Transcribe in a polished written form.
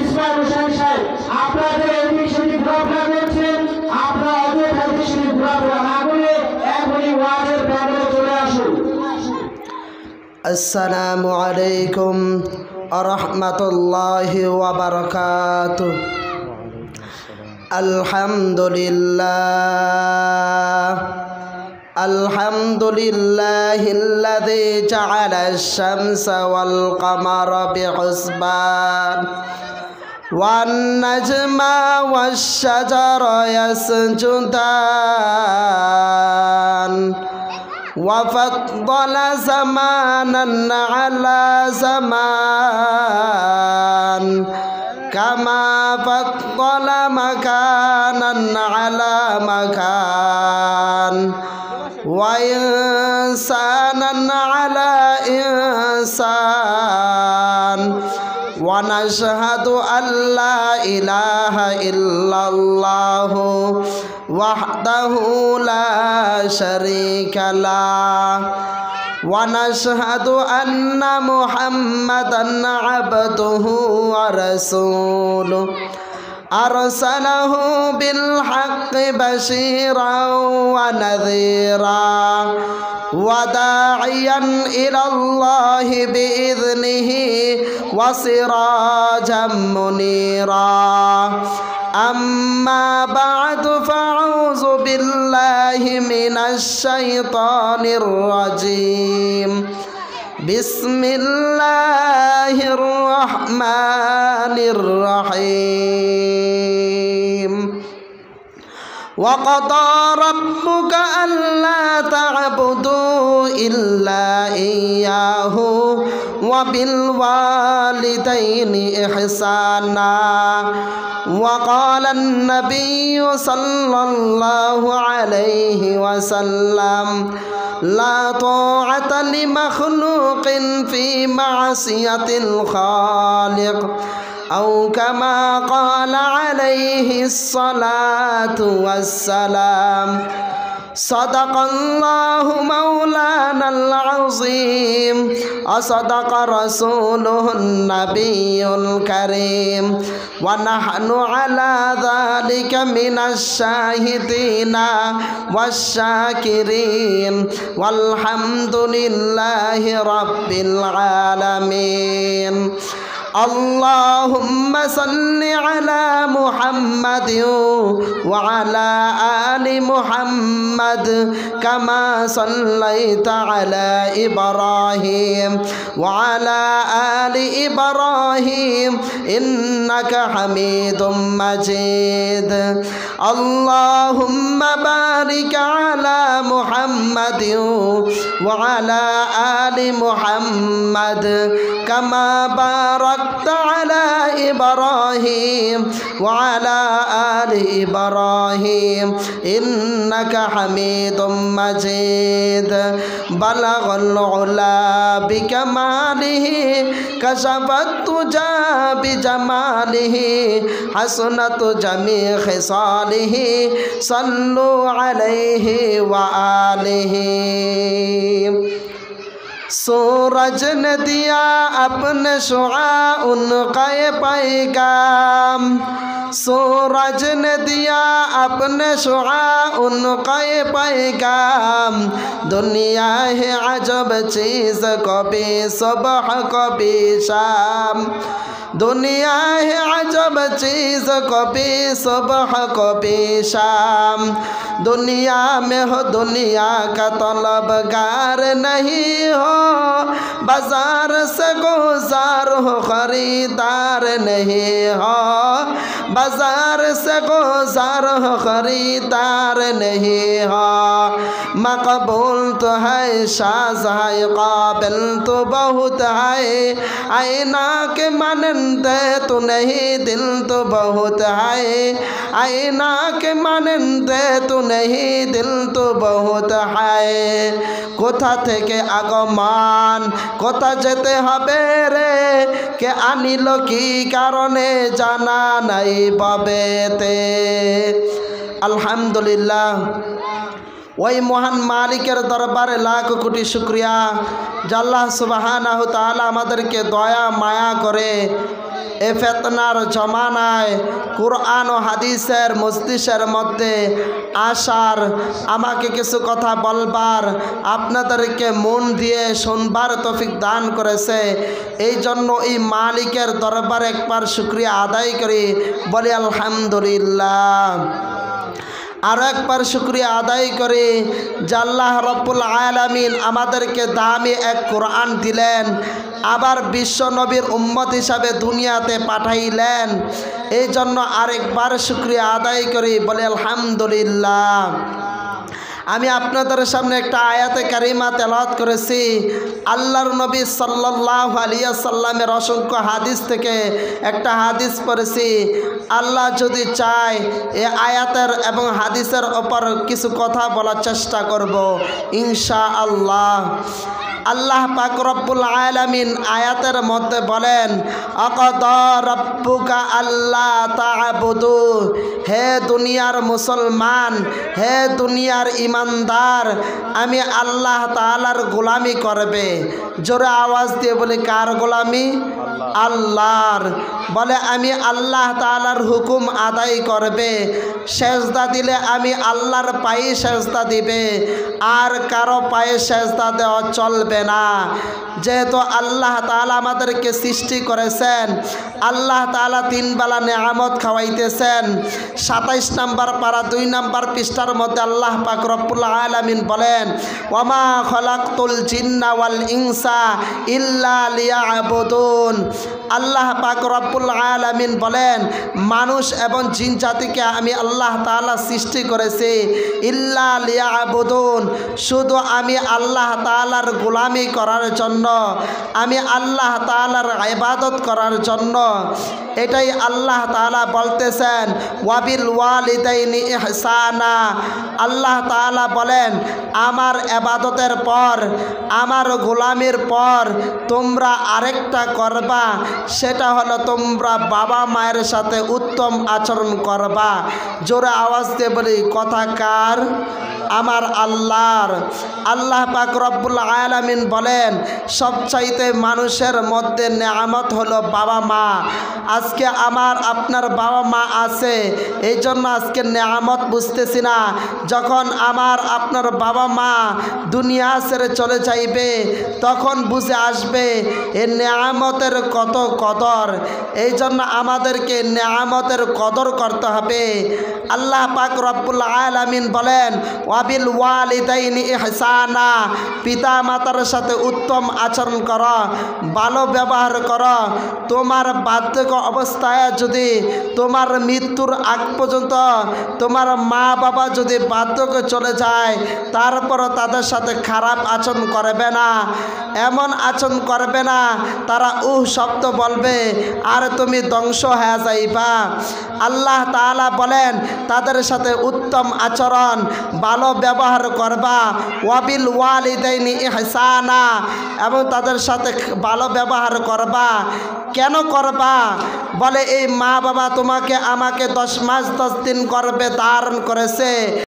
ইসমাইল হোসেন সাহেব আপনাদের এদিক সেদিক ঘোরাফেরা করছেন, আপনারা অযথা এদিক সেদিক ঘোরাফেরা না করে এখনই ওয়াজের প্যান্ডেলে চলে আসুন। আসসালামু আলাইকুম ওয়া রাহমাতুল্লাহি ওয়া বারাকাতুহু। আলহামদুলিল্লাহিল্লাযী জাআলা আশ-শামসা ওয়াল কামারা বিহুসবান ওয়ান নাজমা ওয়াশ-শাজারা ইয়াসজুদান وفضل زمانا على زمان كما فضل مكانا على مكان وإنسانا على إنسان ونشهد أن لا إله إلا الله وحده لا شريك له ونشهد أن محمدا عبده ورسوله أرسله بالحق بشيرا ونذيرا وداعيا إلى الله بإذنه وسراجا منيرا أما بعد فأعوذ بالله من الشيطان الرجيم بسم الله الرحمن الرحيم وقضى ربك ألا تعبدوا إلا إياه وبالوالدين إحسانا وقال النبي صلى الله عليه وسلم لا طاعة لمخلوق في معصية الخالق أو كما قال عليه الصلاة والسلام صدق الله مولانا العظيم وصدق رسوله النبي الكريم ونحن على ذلك من الشاهدين والشاكرين والحمد لله رب العالمين اللهم صل على محمد وعلى آل محمد كما صليت على إبراهيم وعلى آل إبراهيم إنك حميد مجيد اللهم بارك على محمد وعلى آل محمد كما باركت على إبراهيم وعلى آل إبراهيم إنك حميد مجيد بلغ العلا بكماله كشف الدجى بجماله حسنت جميع خصاله صلوا عليه وآله सूरज ने दिया अपने शुआ उनका ये पैगाम सूरज ने दिया अपने शुआ उनका ये पैगाम दुनिया है अजब चीज़ कभी सुबह कभी शाम दुनिया है अजब चीज़ कभी सुबह कभी शाम दुनिया में हो दुनिया का तलबगार नहीं हो बाजार से गुजार हो खरीदार नहीं हो बाजार से गुजार हो खरीदार नहीं हो मकबूल तो है शाज़ है काबिल तो बहुत है आईना के मानंदे तो नहीं दिल तो बहुत है आईना के मानंदे तो नहीं दिल तो बहुत है कोथा থেকে আগমান কোথা যেতে হবে রে কে আনিল কি কারণে জানা নাই বাবেতে আলহামদুলিল্লাহ ওই মহান মালিকের দরবারে লাখ কোটি শুকরিয়া যে আল্লাহ সুবহানাহু তাআলা আমাদেরকে দয়া মায়া করে এ ফেতনার জমানায় কুরআন ও হাদিসের মজলিসের মধ্যে আসার, আমাকে কিছু কথা বলবার, আপনাদেরকে মন দিয়ে শুনবার তৌফিক দান করেছে। এই জন্য এই মালিকের দরবারে একবার শুকরিয়া আদায় করি, বলি আলহামদুলিল্লাহ। আরও একবার শুকরিয়া আদায় করি যে আল্লাহ রব্বুল আলামিন আমাদেরকে দামি এক কোরআন দিলেন, আবার বিশ্ব নবীর উম্মত হিসাবে দুনিয়াতে পাঠাইলেন। এই জন্য আরেকবার শুকরিয়া আদায় করি, বলে আলহামদুলিল্লাহ। আমি আপনাদের সামনে একটা আয়াতে কারিমা তেলাওয়াত করেছি। আল্লাহর নবী সাল্লাল্লাহু আলাইহি সাল্লামের অসংখ্য হাদিস থেকে একটা হাদিস পড়েছি। আল্লাহ যদি চায় এই আয়াতের এবং হাদিসের ওপর কিছু কথা বলার চেষ্টা করব ইনশাআল্লাহ। আল্লাহ পাক রব্বুল আলামিন আয়াতের মধ্যে বলেন, আকাদা রাব্বুকা আল্লা তা'বুদু, হে দুনিয়ার মুসলমান, হে দুনিয়ার ইমানদার, আমি আল্লাহ তাআলার গোলামি করবে। জোরে আওয়াজ দিয়ে বলে, কার গোলামি? আল্লাহর। বলে আমি আল্লাহ তাআলার হুকুম আদায় করবে, সেজদা দিলে আমি আল্লাহর পায়ে সেজদা দিবে, আর কারো পায়ে সেজদা দেওয়া চলবে না। যেহেতু আল্লাহ তাআলা আমাদেরকে সৃষ্টি করেছেন, আল্লাহ তাআলা 3 বেলা নেয়ামত খাওয়াইতেছেন। 27 নম্বর পারা 2 নম্বর পৃষ্ঠার মধ্যে আল্লাহ পাক রব্বুল আলামিন বলেন, ওয়ামা খলাকতুল জিন্না ওয়াল ইনসা ইল্লা লিয়াবুদুন। আল্লাহ পাক রব্বুল আলামিন বলেন, মানুষ এবং জিন জাতিকে আমি আল্লাহ তাআলা সৃষ্টি করেছি ইল্লা লিয়াবুদুন, শুধু আমি আল্লাহ তাআলার গোলামি করার জন্য, আমি আল্লাহ তাআলার ইবাদত করার জন্য। এটাই আল্লাহ তাআলা বলতেছেন, ওয়াবিল ওয়ালিদাইনি ইহসানা। আল্লাহ তাআলা বলেন, আমার ইবাদতের পর, আমার গোলামির পর তোমরা আরেকটা করবা, সেটা হলো তোমরা বাবা মায়ের সাথে উত্তম আচরণ করবা। জোরে আওয়াজ দিয়ে বলি, কথা কার? আমার আল্লাহর। আল্লাহ পাক রব্বুল আলামিন বলেন, সবচাইতে মানুষের মধ্যে নেয়ামত হলো বাবা মা। আজকে আমার আপনার বাবা মা আছে, এই জন্য আজকে নেয়ামত বুঝতেছি না। যখন আমার আপনার বাবা মা দুনিয়া ছেড়ে চলে যাইবে, তখন বুঝে আসবে এই নেয়ামতের কত কদর। এই জন্য আমাদেরকে নেয়ামতের কদর করতে হবে। আল্লাহ পাক রব্বুল আলামিন বলেন, ওয়াবিল ওয়ালিদাইনি ইহসানা, পিতা মাতার সাথে উত্তম আচরণ করো, ভালো ব্যবহার করো। তোমার বার্ধক্য অবস্থায় যদি, তোমার মৃত্যুর আগ পর্যন্ত তোমার মা বাবা যদি বার্ধক্য চলে যায়, তারপরও তাদের সাথে খারাপ আচরণ করবে না, এমন আচরণ করবে না তারা শব্দ বলবে আর তুমি ধ্বংস হয়ে যাইবা। আল্লাহ তাআলা বলেন, তাদের সাথে উত্তম আচরণ, ভালো ব্যবহার করবা। ওয়াবিল ওয়ালিদাইনি ইহসানা, এবং তাদের সাথে ভালো ব্যবহার করবা। কেন করবা? বলে এই মা বাবা তোমাকে আমাকে 10 মাস 10 দিন গর্ভে ধারণ করেছে,